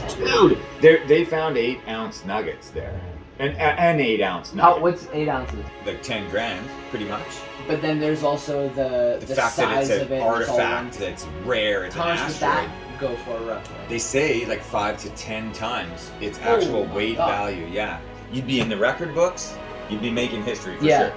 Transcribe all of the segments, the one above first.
Dude, they found 8-ounce nuggets there. An 8-ounce nugget. What's 8 ounces? Like 10 grand, pretty much. But then there's also the fact size that it's of an it. artifact, that's rare, it's an How much does asteroid. that go for roughly? They say like 5 to 10 times its actual weight value. Yeah, you'd be in the record books. You'd be making history for sure.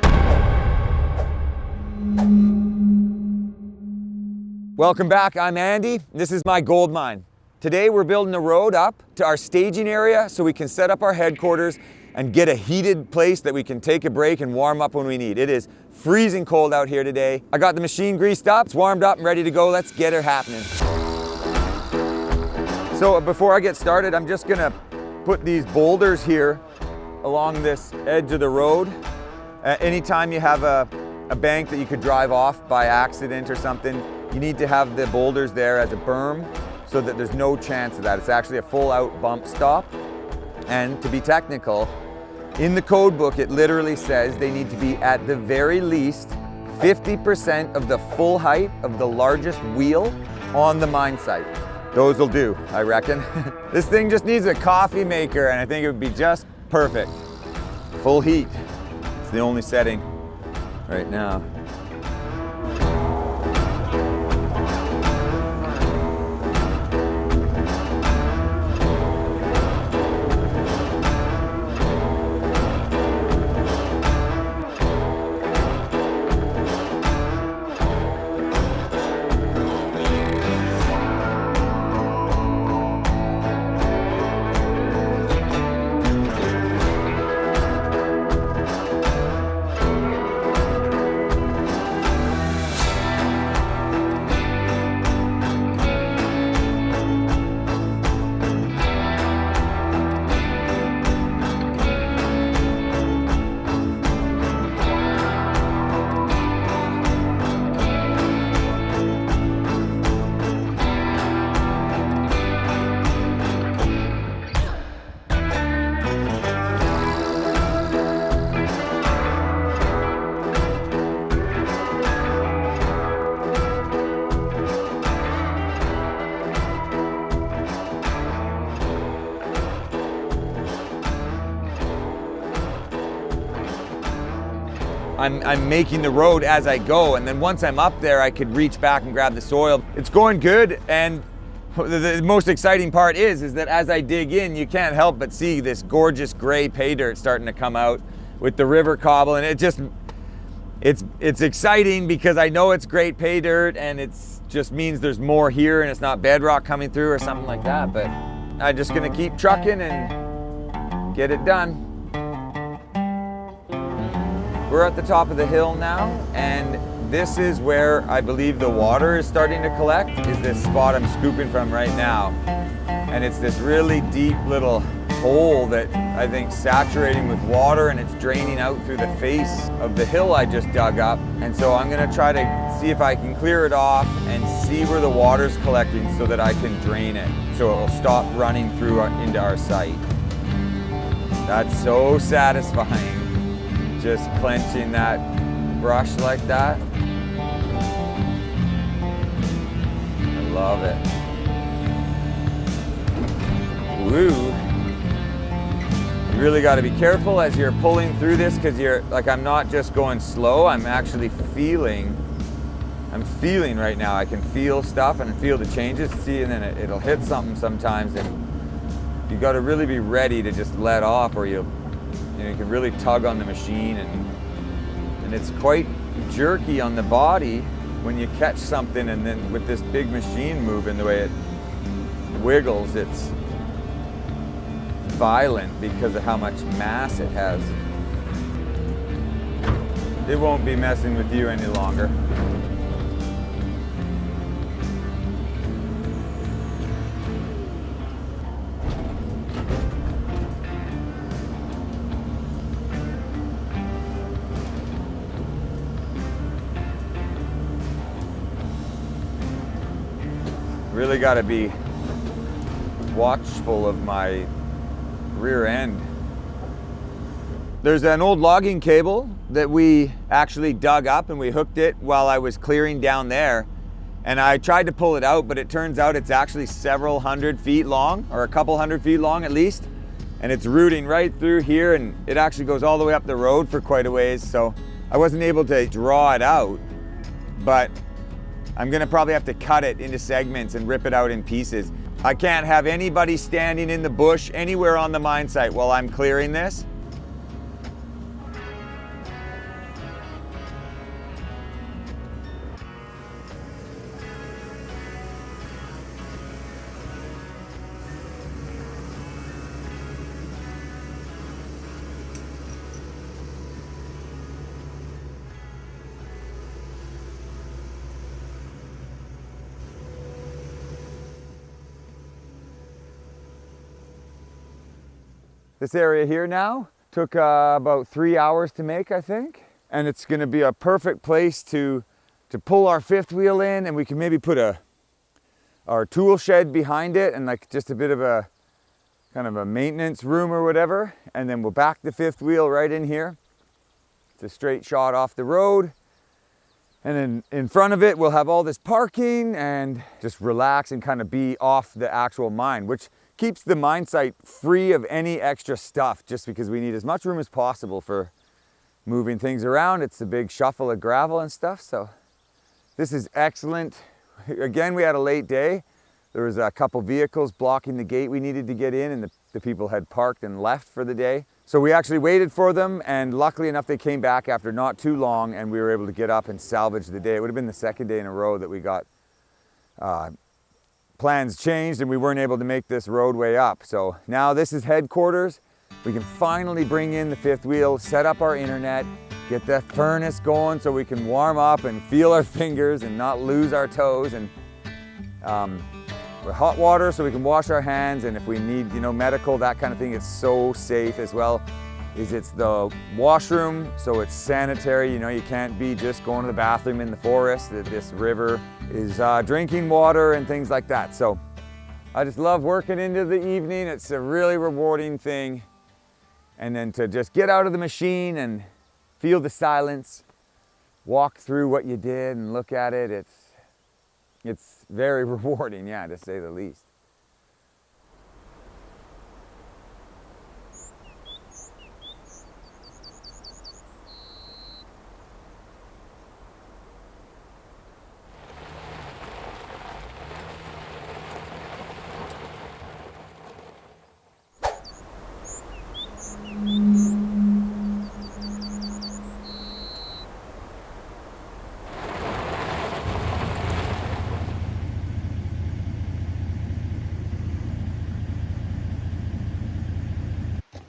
Welcome back. I'm Andy. This is my gold mine. Today we're building a road up to our staging area so we can set up our headquarters and get a heated place that we can take a break and warm up when we need. It is freezing cold out here today. I got the machine greased up, it's warmed up and ready to go. Let's get it happening. So before I get started, I'm just gonna put these boulders here along this edge of the road. Anytime you have a bank that you could drive off by accident or something, you need to have the boulders there as a berm so that there's no chance of that. It's actually a full out bump stop. And to be technical, in the code book, it literally says they need to be at the very least 50% of the full height of the largest wheel on the mine site. Those will do, I reckon. This thing just needs a coffee maker and I think it would be just perfect. Full heat. It's the only setting right now. I'm making the road as I go, and then once I'm up there, I could reach back and grab the soil. It's going good, and the most exciting part is that as I dig in, you can't help but see this gorgeous gray pay dirt starting to come out with the river cobble, and it's exciting because I know it's great pay dirt, and it just means there's more here, and it's not bedrock coming through or something like that. But I'm just gonna keep trucking and get it done. We're at the top of the hill now, and this is where I believe the water is starting to collect, is this spot I'm scooping from right now. And it's this really deep little hole that I think saturating with water, and it's draining out through the face of the hill I just dug up. And so I'm gonna try to see if I can clear it off and see where the water's collecting so that I can drain it, so it will stop running through into our site. That's so satisfying. Just clenching that brush like that. I love it. Woo. You really got to be careful as you're pulling through this, because I'm not just going slow, I'm actually feeling right now. I can feel stuff and feel the changes, see, and then it'll hit something sometimes, and you got to really be ready to just let off, or you can really tug on the machine, and it's quite jerky on the body when you catch something, and then with this big machine moving the way it wiggles, it's violent because of how much mass it has. It won't be messing with you any longer. Really got to be watchful of my rear end. There's an old logging cable that we actually dug up, and we hooked it while I was clearing down there. And I tried to pull it out, but it turns out it's actually several hundred feet long, or a couple hundred feet long at least. And it's rooting right through here, and it actually goes all the way up the road for quite a ways. So I wasn't able to draw it out, but I'm gonna probably have to cut it into segments and rip it out in pieces. I can't have anybody standing in the bush anywhere on the mine site while I'm clearing this. This area here now took about 3 hours to make, I think. And it's gonna be a perfect place to pull our fifth wheel in, and we can maybe put our tool shed behind it and like just a bit of a kind of a maintenance room or whatever. And then we'll back the fifth wheel right in here. It's a straight shot off the road. And then in front of it, we'll have all this parking and just relax and kind of be off the actual mine, which keeps the mine site free of any extra stuff, just because we need as much room as possible for moving things around. It's a big shuffle of gravel and stuff, so this is excellent. Again, we had a late day. There was a couple vehicles blocking the gate we needed to get in, and the people had parked and left for the day. So we actually waited for them, and luckily enough, they came back after not too long, and we were able to get up and salvage the day. It would have been the second day in a row that we got plans changed and we weren't able to make this roadway up. So now this is headquarters. We can finally bring in the fifth wheel, set up our internet, get the furnace going so we can warm up and feel our fingers and not lose our toes, and hot water so we can wash our hands, and if we need, you know, medical, that kind of thing, it's so safe as well. It's the washroom, so it's sanitary. You know, you can't be just going to the bathroom in the forest. This river is drinking water and things like that. So I just love working into the evening. It's a really rewarding thing. And then to just get out of the machine and feel the silence, walk through what you did and look at it, it's very rewarding, yeah, to say the least.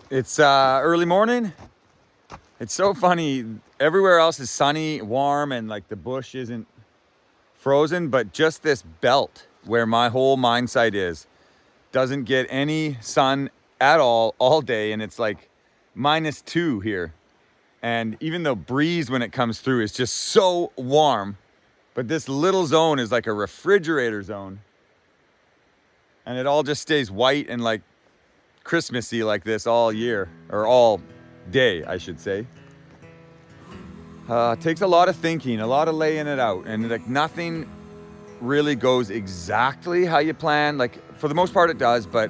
It's early morning. It's so funny. Everywhere else is sunny, warm, and like the bush isn't frozen, but just this belt where my whole mine site is doesn't get any sun at all day, and it's like -2 here. And even the breeze when it comes through is just so warm, but this little zone is like a refrigerator zone. And it all just stays white and like Christmassy like this all year, or all day, I should say. Takes a lot of thinking, a lot of laying it out, and like nothing really goes exactly how you plan. Like for the most part it does, but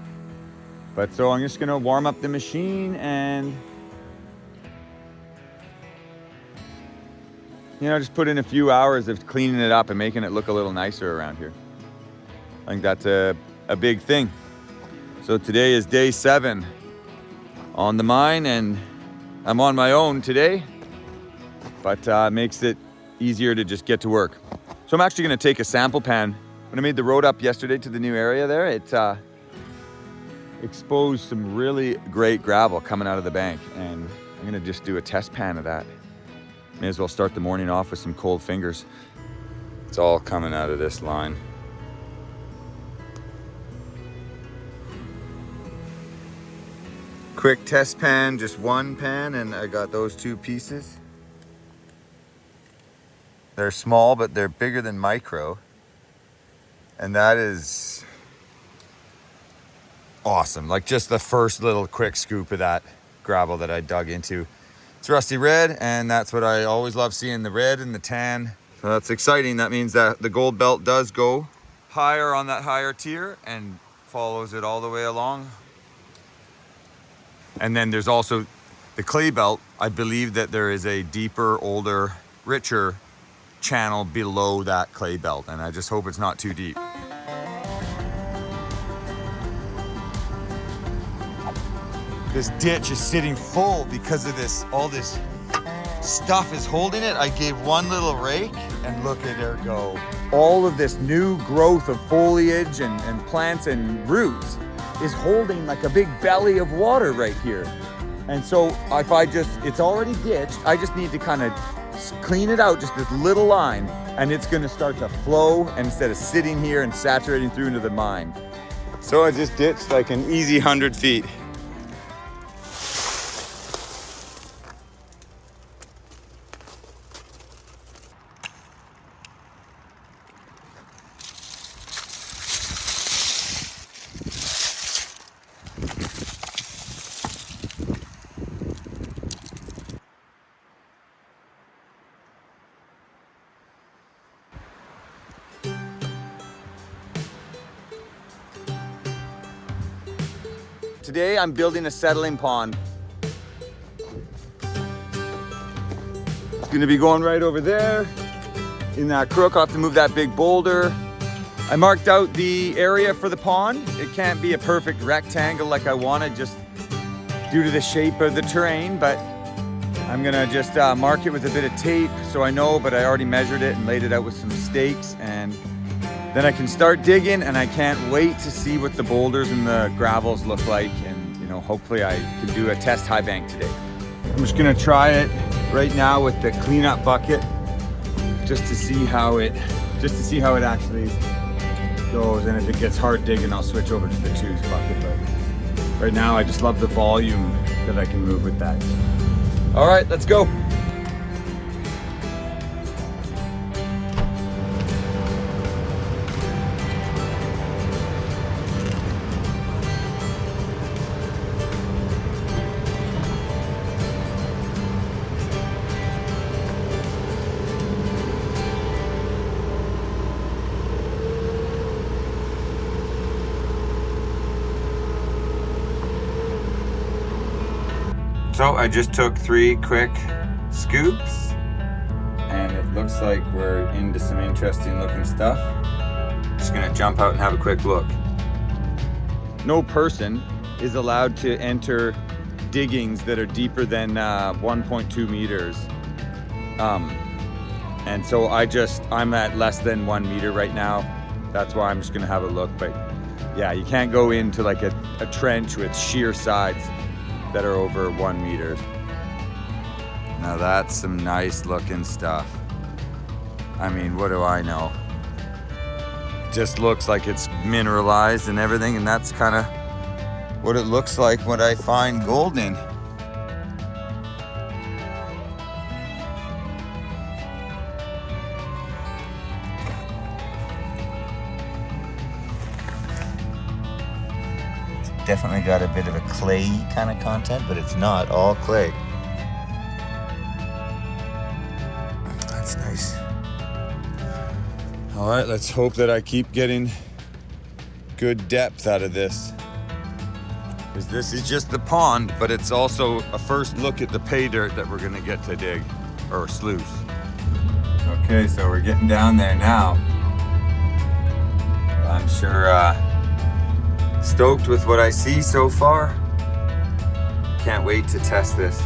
so I'm just gonna warm up the machine and, you know, just put in a few hours of cleaning it up and making it look a little nicer around here. I think that's a big thing. So today is day 7 on the mine, and I'm on my own today, but makes it easier to just get to work. So I'm actually gonna take a sample pan. When I made the road up yesterday to the new area there, it exposed some really great gravel coming out of the bank, and I'm gonna just do a test pan of that. May as well start the morning off with some cold fingers. It's all coming out of this line. Quick test pan, just one pan, and I got those 2 pieces. They're small, but they're bigger than micro. And that is awesome. Like just the first little quick scoop of that gravel that I dug into. It's rusty red, and that's what I always love seeing, the red and the tan So that's exciting. That means that the gold belt does go higher on that higher tier and follows it all the way along. And then there's also the clay belt. I believe that there is a deeper, older, richer channel below that clay belt, and I just hope it's not too deep. This ditch is sitting full because of this, all this stuff is holding it. I gave one little rake and look at her go. All of this new growth of foliage and plants and roots is holding like a big belly of water right here. And so if I just, it's already ditched, I just need to kind of clean it out, just this little line, and it's gonna start to flow instead of sitting here and saturating through into the mine. So I just ditched like an easy 100 feet. Today I'm building a settling pond. It's gonna be going right over there in that crook. I'll have to move that big boulder. I marked out the area for the pond. It can't be a perfect rectangle like I wanted just due to the shape of the terrain, but I'm gonna just mark it with a bit of tape so I know, but I already measured it and laid it out with some stakes, and then I can start digging, and I can't wait to see what the boulders and the gravels look like, and you know, hopefully I can do a test high bank today. I'm just gonna try it right now with the cleanup bucket just to see how it actually goes, and if it gets hard digging I'll switch over to the tubes bucket, but right now I just love the volume that I can move with that. All right, let's go. So I just took 3 quick scoops, and it looks like we're into some interesting looking stuff. Just gonna jump out and have a quick look. No person is allowed to enter diggings that are deeper than 1.2 meters. And so I'm at less than 1 meter right now. That's why I'm just gonna have a look. But yeah, you can't go into like a trench with sheer sides that are over 1 meter. Now that's some nice looking stuff. I mean, what do I know? Just looks like it's mineralized and everything, and that's kind of what it looks like when I find gold in. Definitely got a bit of a clay kind of content, but it's not all clay. That's nice. All right, let's hope that I keep getting good depth out of this. Because this is just the pond, but it's also a first look at the pay dirt that we're gonna get to dig, or sluice. Okay, so we're getting down there now. I'm sure stoked with what I see so far. Can't wait to test this.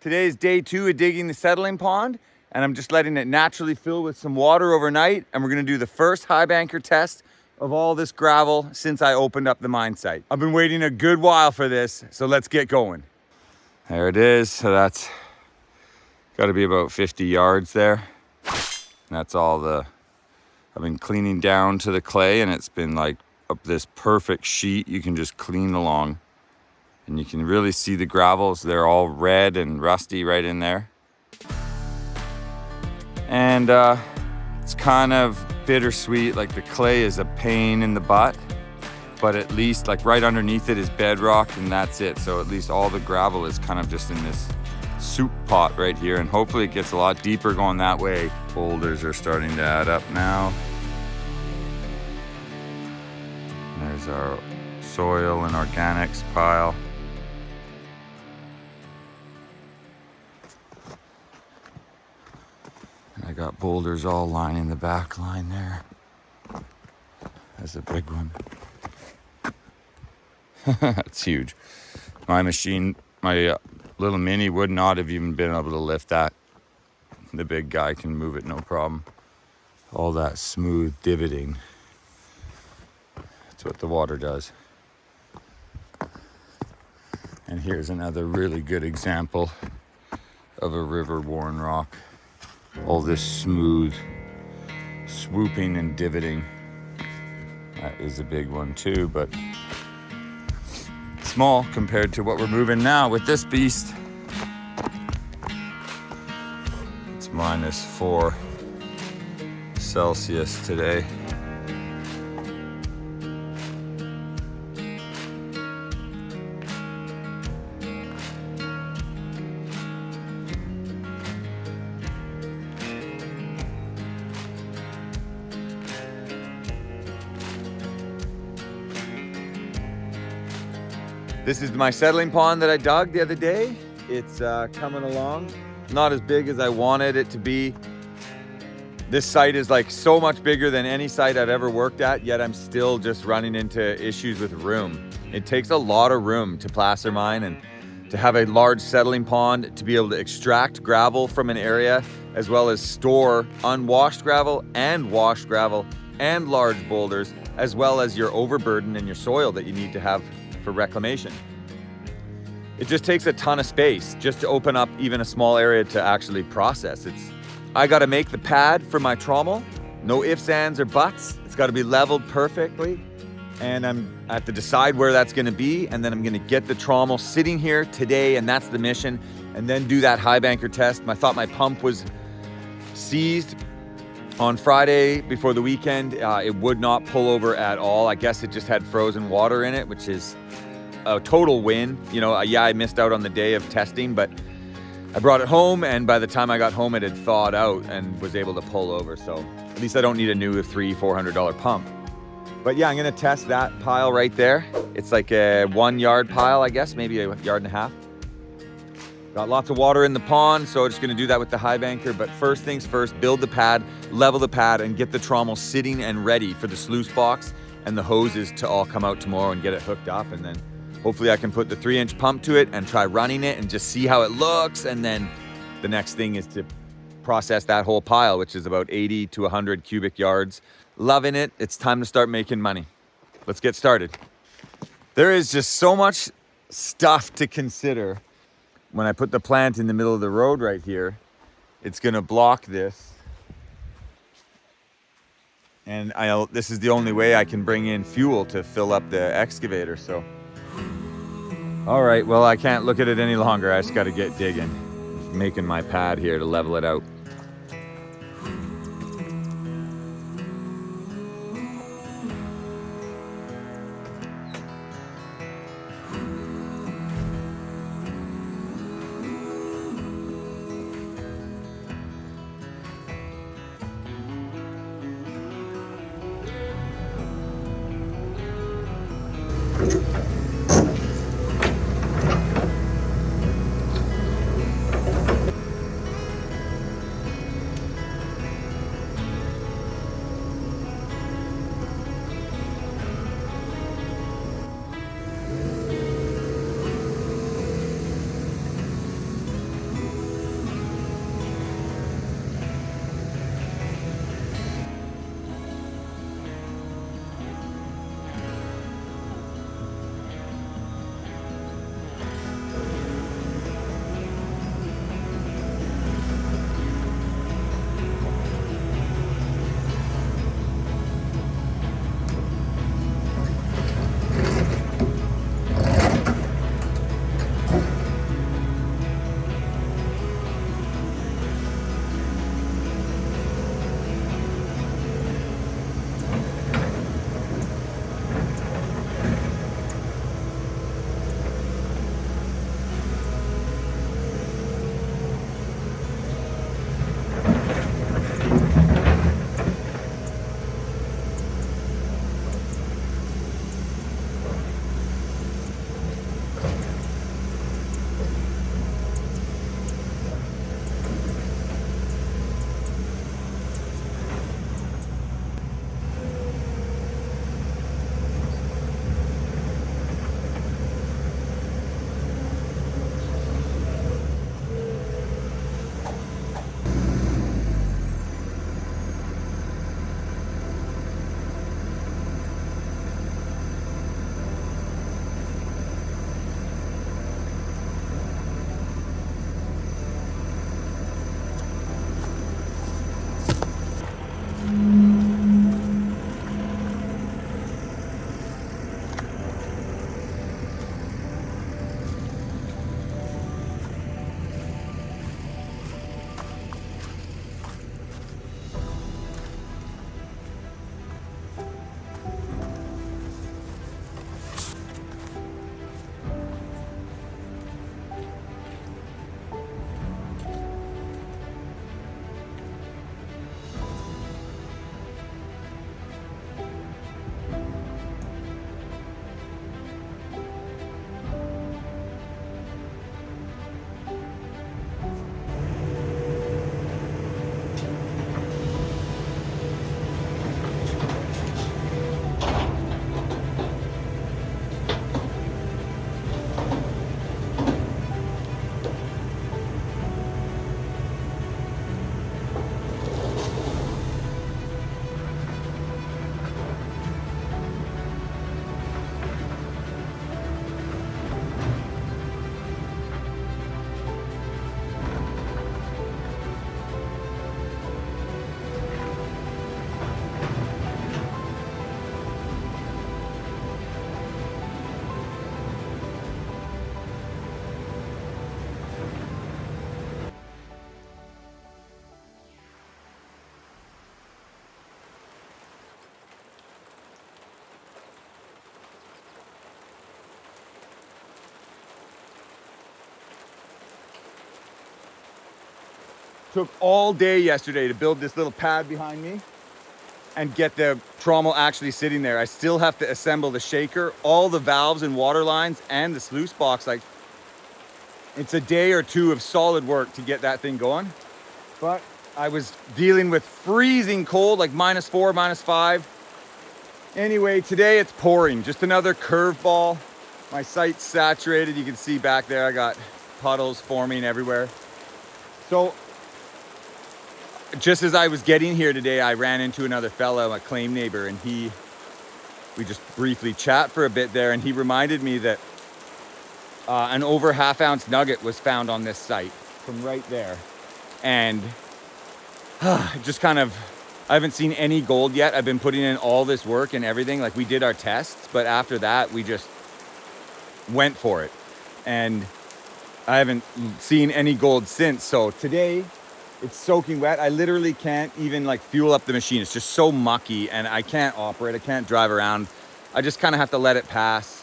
Today is day 2 of digging the settling pond, and I'm just letting it naturally fill with some water overnight, and we're gonna do the first high banker test of all this gravel since I opened up the mine site. I've been waiting a good while for this, so let's get going. There it is. So that's gotta be about 50 yards there. And that's all I've been cleaning down to the clay, and it's been like up this perfect sheet you can just clean along. And you can really see the gravels. They're all red and rusty right in there. And it's kind of bittersweet. Like the clay is a pain in the butt, but at least like right underneath it is bedrock, and that's it. So at least all the gravel is kind of just in this soup pot right here, and hopefully it gets a lot deeper going that way. Boulders are starting to add up now. And there's our soil and organics pile. And I got boulders all lining the back line there. That's a big one. That's huge. My machine, my little mini would not have even been able to lift that. The big guy can move it, no problem. All that smooth divoting. That's what the water does. And here's another really good example of a river-worn rock. All this smooth swooping and divoting. That is a big one too, but small compared to what we're moving now with this beast. It's -4 Celsius today. This is my settling pond that I dug the other day. It's coming along. Not as big as I wanted it to be. This site is like so much bigger than any site I've ever worked at, yet I'm still just running into issues with room. It takes a lot of room to placer mine, and to have a large settling pond to be able to extract gravel from an area, as well as store unwashed gravel and washed gravel and large boulders, as well as your overburden and your soil that you need to have for reclamation. It just takes a ton of space just to open up even a small area to actually process. I got to make the pad for my trommel. No ifs, ands, or buts. It's got to be leveled perfectly. And I have to decide where that's going to be. And then I'm going to get the trommel sitting here today, and that's the mission. And then do that high banker test. I thought my pump was seized on Friday before the weekend. It would not pull over at all. I guess it just had frozen water in it, which is a total win. You know, yeah, I missed out on the day of testing, but I brought it home, and by the time I got home, it had thawed out and was able to pull over. So at least I don't need a new $300-400 pump. But yeah, I'm gonna test that pile right there. It's like a 1 yard pile, I guess, maybe a yard and a half. Got lots of water in the pond, so I'm just gonna do that with the high banker. But first things first, build the pad, level the pad, and get the trommel sitting and ready for the sluice box and the hoses to all come out tomorrow and get it hooked up. And then hopefully I can put the 3-inch pump to it and try running it and just see how it looks. And then the next thing is to process that whole pile, which is about 80 to 100 cubic yards. Loving it. It's time to start making money. Let's get started. There is just so much stuff to consider. When I put the plant in the middle of the road right here, it's gonna block this. And this is the only way I can bring in fuel to fill up the excavator, so. All right, well, I can't look at it any longer. I just gotta get digging. Just making my pad here to level it out. Took all day yesterday to build this little pad behind me and get the trommel actually sitting there. I still have to assemble the shaker, all the valves and water lines, and the sluice box. Like, it's a day or two of solid work to get that thing going. But I was dealing with freezing cold, like -4, -5. Anyway, today it's pouring, just another curveball. My site's saturated. You can see back there, I got puddles forming everywhere. So just as I was getting here today, I ran into another fellow, a claim neighbor, and we just briefly chat for a bit there, and he reminded me that an over ½ ounce nugget was found on this site from right there. And just kind of, I haven't seen any gold yet. I've been putting in all this work and everything. Like, we did our tests, but after that, we just went for it. And I haven't seen any gold since. So today, it's soaking wet. I literally can't even like fuel up the machine. It's just so mucky and I can't operate. I can't drive around. I just kind of have to let it pass.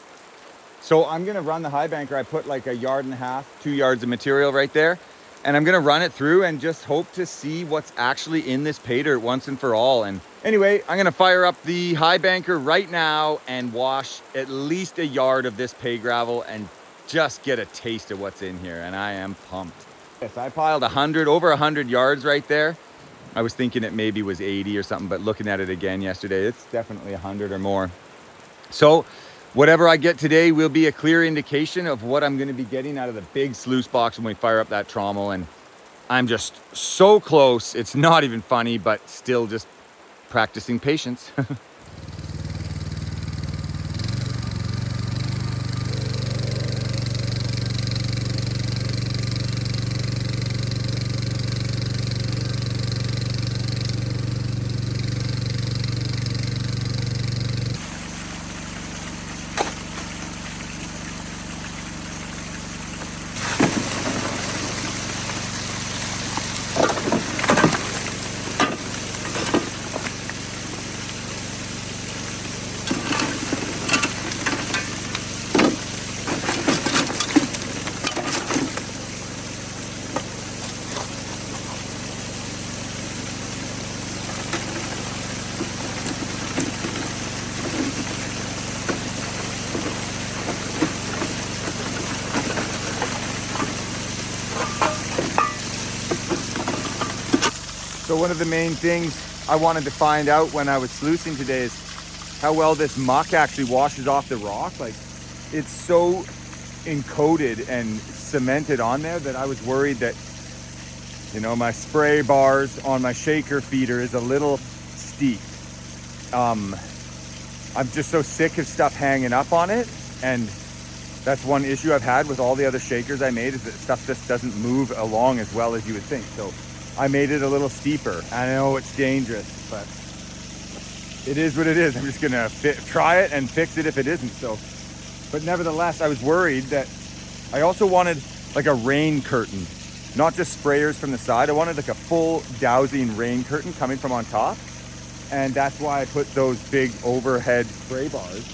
So I'm gonna run the high banker. I put like 1.5 yards, 2 yards of material right there. And I'm gonna run it through and just hope to see what's actually in this pay dirt once and for all. And anyway, I'm gonna fire up the high banker right now and wash at least 1 yard of this pay gravel and just get a taste of what's in here. And I am pumped. Yes, I piled over 100 yards right there. I was thinking it maybe was 80 or something, but looking at it again yesterday, it's definitely 100 or more. So whatever I get today will be a clear indication of what I'm going to be getting out of the big sluice box when we fire up that trommel. And I'm just so close. It's not even funny, but still just practicing patience. So one of the main things I wanted to find out when I was sluicing today is how well this muck actually washes off the rock. Like, it's so encoded and cemented on there that I was worried that, you know, my spray bars on my shaker feeder is a little steep. I'm just so sick of stuff hanging up on it, and that's one issue I've had with all the other shakers I made, is that stuff just doesn't move along as well as you would think. So I made it a little steeper. I know it's dangerous, but it is what it is. I'm just gonna try it and fix it if it isn't. So, but nevertheless, I was worried that I also wanted like a rain curtain, not just sprayers from the side. I wanted like a full dowsing rain curtain coming from on top. And that's why I put those big overhead spray bars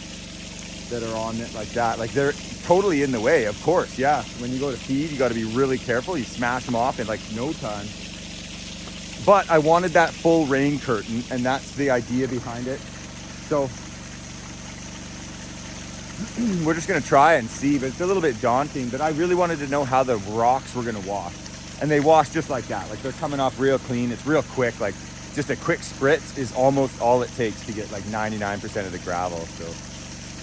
that are on it like that. Like, they're totally in the way, of course. Yeah, when you go to feed, you got to be really careful. You smash them off in like no time. But I wanted that full rain curtain, and that's the idea behind it. So we're just gonna try and see, but it's a little bit daunting. But I really wanted to know how the rocks were gonna wash. And they wash just like that. Like, they're coming off real clean. It's real quick. Like, just a quick spritz is almost all it takes to get like 99% of the gravel. So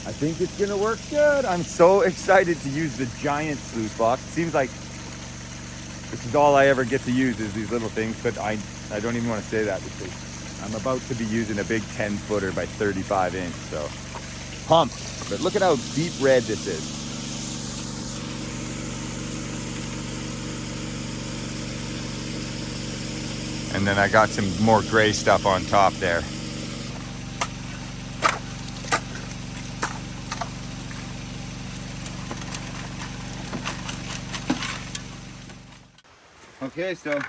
I think it's gonna work good. I'm so excited to use the giant sluice box. It seems like this is all I ever get to use, is these little things, but I don't even want to say that because I'm about to be using a big 10-footer by 35 inch, so pumped. But look at how deep red this is. And then I got some more gray stuff on top there. Okay, so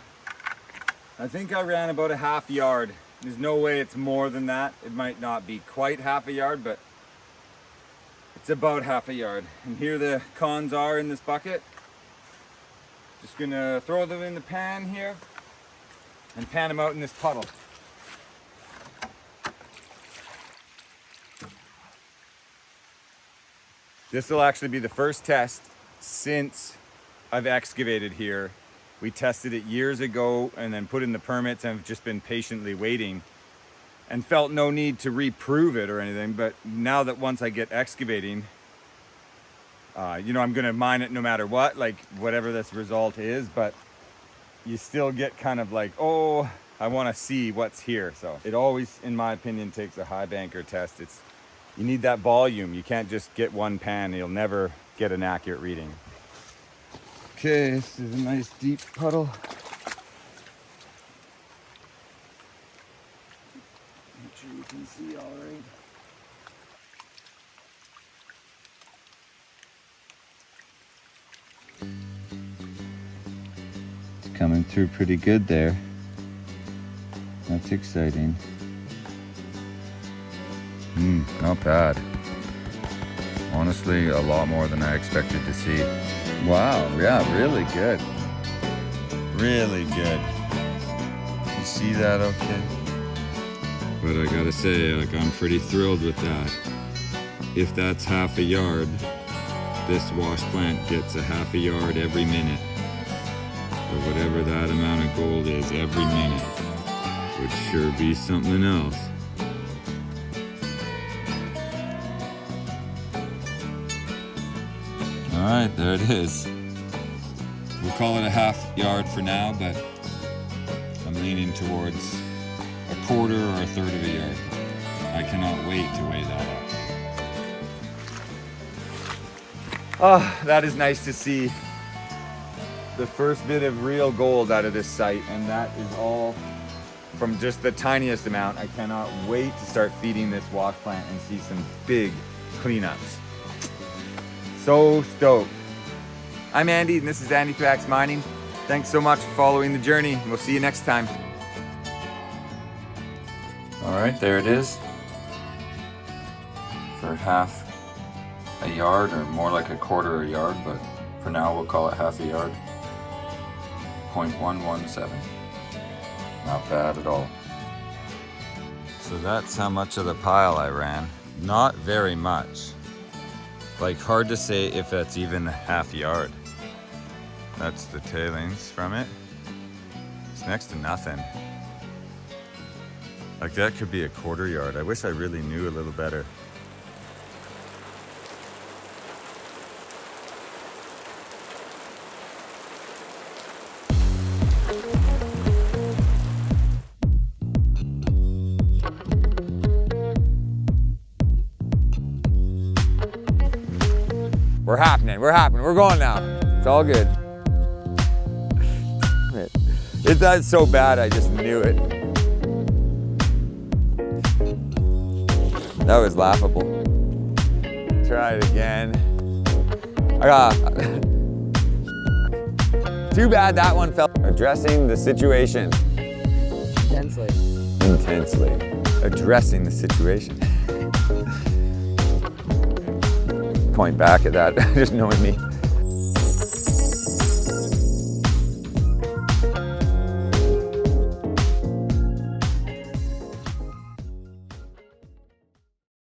I think I ran about a ½ yard. There's no way it's more than that. It might not be quite ½ yard, but it's about ½ yard. And here the cons are in this bucket. Just gonna throw them in the pan here. and pan them out in this puddle. This will actually be the first test since I've excavated here. We tested it years ago and then put in the permits, and I've just been patiently waiting and felt no need to reprove it or anything. But now that once I get excavating, you know, I'm gonna mine it no matter what, like whatever this result is, but you still get kind of like, oh, I wanna see what's here. So it always, in my opinion, takes a high banker test. You need that volume. You can't just get one pan. You'll never get an accurate reading. Okay, this is a nice deep puddle. Make sure you can see all right. It's coming through pretty good there. That's exciting. Not bad. Honestly, a lot more than I expected to see. Wow, yeah, really good. Really good. You see that okay? But I gotta say, like, I'm pretty thrilled with that. If that's half a yard, this wash plant gets a half a yard every minute. Or whatever that amount of gold is every minute. Would sure be something else. All right, there it is. We'll call it a half yard for now, but I'm leaning towards a quarter or a third of a yard. I cannot wait to weigh that up. Oh, that is nice to see the first bit of real gold out of this site, and that is all from just the tiniest amount. I cannot wait to start feeding this wash plant and see some big cleanups. So stoked. I'm Andy, and this is Andythraxx Mining. Thanks so much for following the journey, and we'll see you next time. All right, there it is. For half a yard, or more like a quarter a yard, but for now we'll call it half a yard. 0.117. Not bad at all. So that's how much of the pile I ran. Not very much. Like, hard to say if that's even a half yard. That's the tailings from it. It's next to nothing. Like, that could be a quarter yard. I wish I really knew a little better. We're happening, we're going now. It's all good. It's not so bad, I just knew it. That was laughable. Try it again. Too bad that one fell. Addressing the situation. Intensely. Addressing the situation. Point back at that, just knowing me.